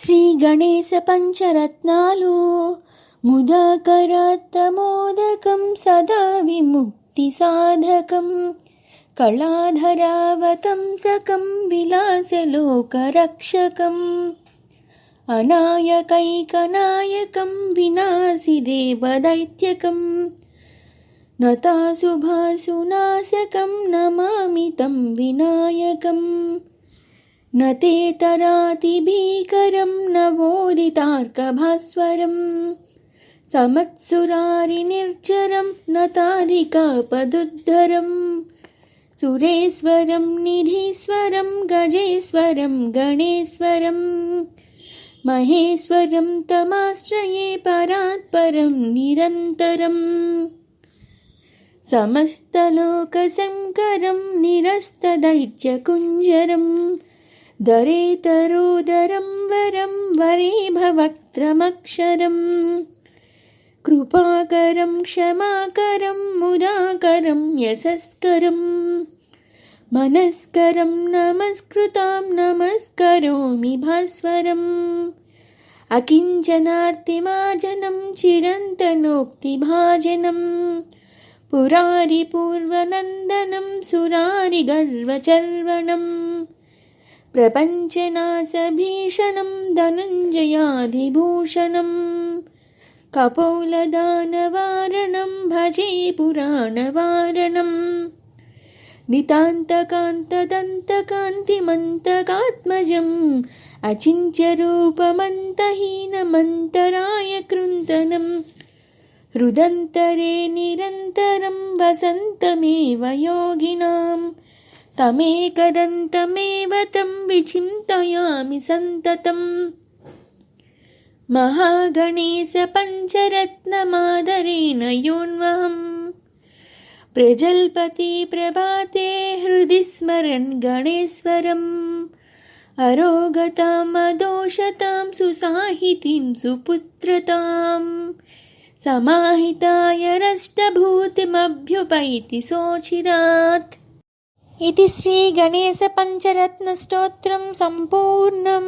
శ్రీ గణేశ పంచరత్నాలు ముదాకరాత్తమోదకం సదా విముక్తి సాధకం కళాధరావతంసకం విలాసలోకరక్షకం అనాయకైకనాయకం వినాశిదేవదైత్యకం నతాశుభాసునాశకం నమామి తం వినాయకం నతేతరాతిభీకరం నవోదితార్కభాస్వరం సమత్సురారినిర్జరం నతాధికాపదుద్ధరం సురేశ్వరం నిధీశ్వరం గజేశ్వరం గణేశ్వరం మహేశ్వరం తమాశ్రయే పరాత్పరం నిరంతరం సమస్తలోకశంకరం నిరస్తదైత్యకుంజరం దరేతరోదరం వరం వరేభవక్త్రమక్షరం కృపాకరం క్షమాకరం ముదాకరం యశస్కరం మనస్కరం నమస్కృతాం నమస్కరోమి భాస్వరం అకించనార్తిమాజనం చిరంతనోక్తిభాజనం పురారిపూర్వనందనం సురారిగర్వచర్వణం ప్రపంచనాశభీషణం ధనంజయాధిభూషణం కపోలదానవారణం భజే పురాణవారణం నితాంతకాంతదంతకాంతిమంతకాత్మజం అచింత్యరూపమంతహీనమంతరాయ కృంతనం హృదంతరే నిరంతరం వసంతమేవ యోగినాం తమేకదంతమేవ తం విచింతయామి సంతతం మహాగణేశ పంచరత్నమాదరేణ యోన్వహం ప్రజల్పతి ప్రభాతే హృది స్మరన్ గణేశ్వరం అరోగతాం అదోషతాం సుసాహితిం సుపుత్రతాం సమాహితాయ రష్టభూతిమభ్యుపైతి సోచిరాత్. ఇది శ్రీ గణేశ పంచరత్న స్తోత్రం సంపూర్ణం.